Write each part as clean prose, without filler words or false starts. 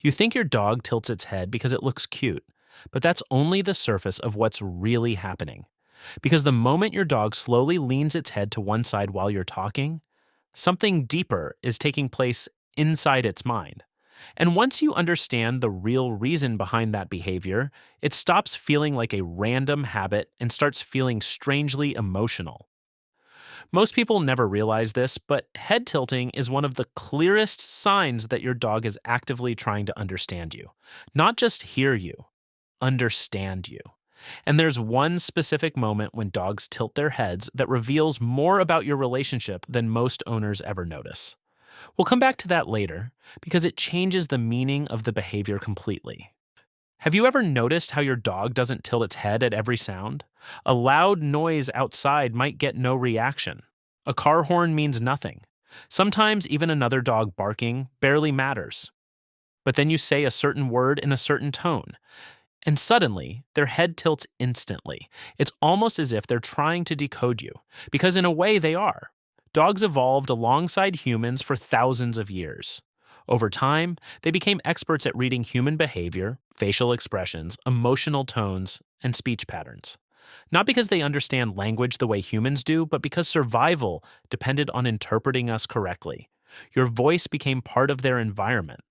You think your dog tilts its head because it looks cute, but that's only the surface of what's really happening. Because the moment your dog slowly leans its head to one side while you're talking, something deeper is taking place inside its mind. And once you understand the real reason behind that behavior, it stops feeling like a random habit and starts feeling strangely emotional. Most people never realize this, but head tilting is one of the clearest signs that your dog is actively trying to understand you. Not just hear you, understand you. And there's one specific moment when dogs tilt their heads that reveals more about your relationship than most owners ever notice. We'll come back to that later because it changes the meaning of the behavior completely. Have you ever noticed how your dog doesn't tilt its head at every sound? A loud noise outside might get no reaction. A car horn means nothing. Sometimes even another dog barking barely matters. But then you say a certain word in a certain tone, and suddenly their head tilts instantly. It's almost as if they're trying to decode you, because in a way they are. Dogs evolved alongside humans for thousands of years. Over time, they became experts at reading human behavior, facial expressions, emotional tones, and speech patterns. Not because they understand language the way humans do, but because survival depended on interpreting us correctly. Your voice became part of their environment.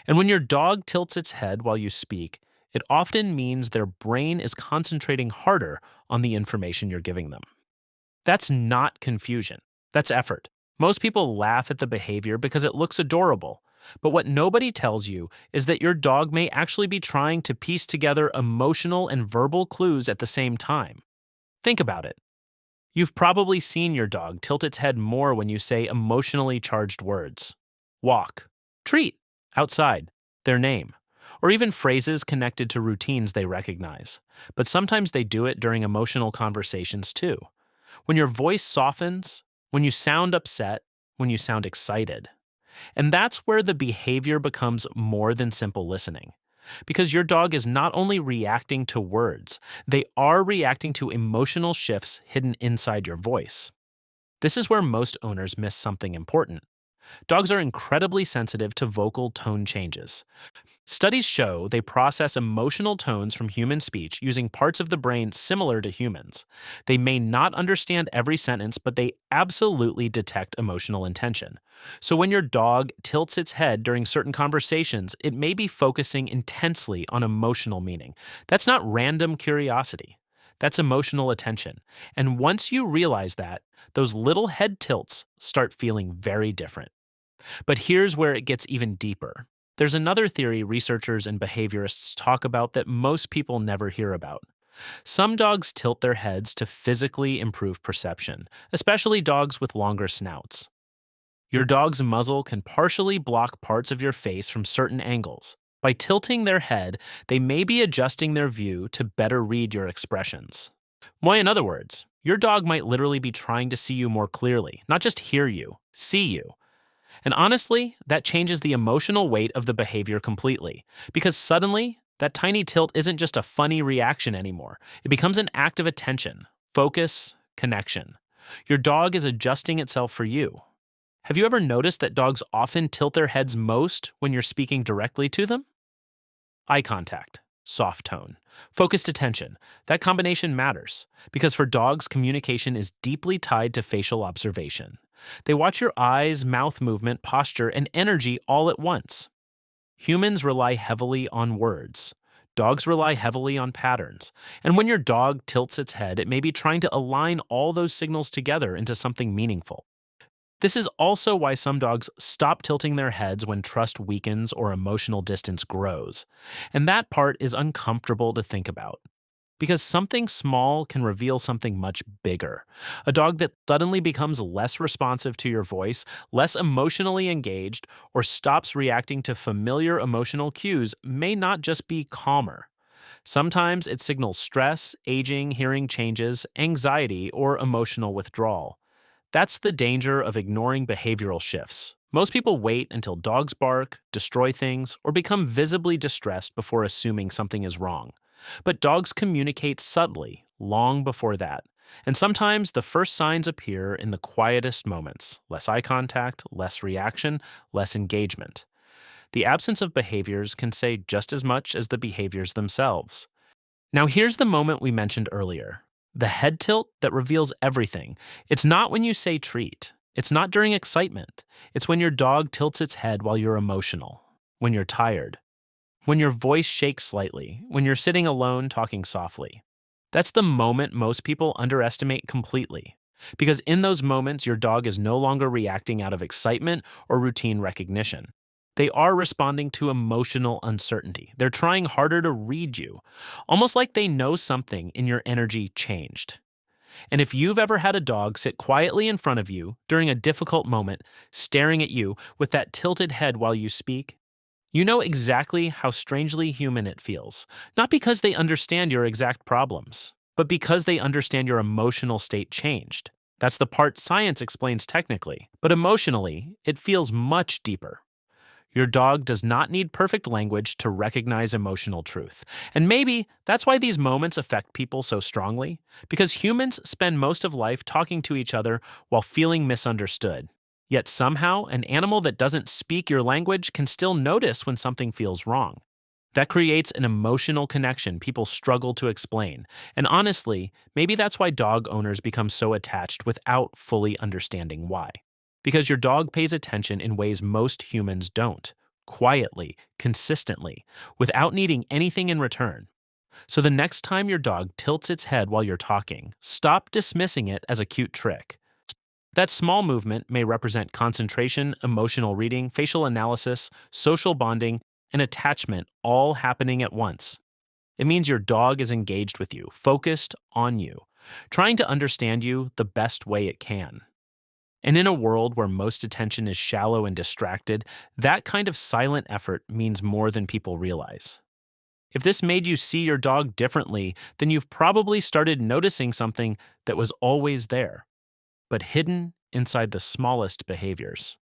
And when your dog tilts its head while you speak, it often means their brain is concentrating harder on the information you're giving them. That's not confusion. That's effort. Most people laugh at the behavior because it looks adorable. But what nobody tells you is that your dog may actually be trying to piece together emotional and verbal clues at the same time. Think about it. You've probably seen your dog tilt its head more when you say emotionally charged words. Walk, treat, outside, their name, or even phrases connected to routines they recognize. But sometimes they do it during emotional conversations too. When your voice softens, when you sound upset, when you sound excited. And that's where the behavior becomes more than simple listening. Because your dog is not only reacting to words, they are reacting to emotional shifts hidden inside your voice. This is where most owners miss something important. Dogs are incredibly sensitive to vocal tone changes. Studies show they process emotional tones from human speech using parts of the brain similar to humans. They may not understand every sentence, but they absolutely detect emotional intention. So when your dog tilts its head during certain conversations, it may be focusing intensely on emotional meaning. That's not random curiosity. That's emotional attention. And once you realize that, those little head tilts start feeling very different. But here's where it gets even deeper. There's another theory researchers and behaviorists talk about that most people never hear about. Some dogs tilt their heads to physically improve perception, especially dogs with longer snouts. Your dog's muzzle can partially block parts of your face from certain angles. By tilting their head, they may be adjusting their view to better read your expressions. Why, in other words, your dog might literally be trying to see you more clearly, not just hear you, see you. And honestly, that changes the emotional weight of the behavior completely. Because suddenly, that tiny tilt isn't just a funny reaction anymore. It becomes an act of attention, focus, connection. Your dog is adjusting itself for you. Have you ever noticed that dogs often tilt their heads most when you're speaking directly to them? Eye contact, soft tone, focused attention. That combination matters because for dogs, communication is deeply tied to facial observation. They watch your eyes, mouth movement, posture, and energy all at once. Humans rely heavily on words. Dogs rely heavily on patterns. And when your dog tilts its head, it may be trying to align all those signals together into something meaningful. This is also why some dogs stop tilting their heads when trust weakens or emotional distance grows. And that part is uncomfortable to think about. Because something small can reveal something much bigger. A dog that suddenly becomes less responsive to your voice, less emotionally engaged, or stops reacting to familiar emotional cues may not just be calmer. Sometimes it signals stress, aging, hearing changes, anxiety, or emotional withdrawal. That's the danger of ignoring behavioral shifts. Most people wait until dogs bark, destroy things, or become visibly distressed before assuming something is wrong. But dogs communicate subtly, long before that. And sometimes the first signs appear in the quietest moments: less eye contact, less reaction, less engagement. The absence of behaviors can say just as much as the behaviors themselves. Now, here's the moment we mentioned earlier, the head tilt that reveals everything. It's not when you say treat, it's not during excitement, it's when your dog tilts its head while you're emotional, when you're tired, when your voice shakes slightly, when you're sitting alone talking softly. That's the moment most people underestimate completely. Because in those moments, your dog is no longer reacting out of excitement or routine recognition. They are responding to emotional uncertainty. They're trying harder to read you, almost like they know something in your energy changed. And if you've ever had a dog sit quietly in front of you during a difficult moment, staring at you with that tilted head while you speak, you know exactly how strangely human it feels, not because they understand your exact problems, but because they understand your emotional state changed. That's the part science explains technically, but emotionally, it feels much deeper. Your dog does not need perfect language to recognize emotional truth. And maybe that's why these moments affect people so strongly, because humans spend most of life talking to each other while feeling misunderstood. Yet somehow, an animal that doesn't speak your language can still notice when something feels wrong. That creates an emotional connection people struggle to explain. And honestly, maybe that's why dog owners become so attached without fully understanding why. Because your dog pays attention in ways most humans don't, quietly, consistently, without needing anything in return. So the next time your dog tilts its head while you're talking, stop dismissing it as a cute trick. That small movement may represent concentration, emotional reading, facial analysis, social bonding, and attachment all happening at once. It means your dog is engaged with you, focused on you, trying to understand you the best way it can. And in a world where most attention is shallow and distracted, that kind of silent effort means more than people realize. If this made you see your dog differently, then you've probably started noticing something that was always there, but hidden inside the smallest behaviors.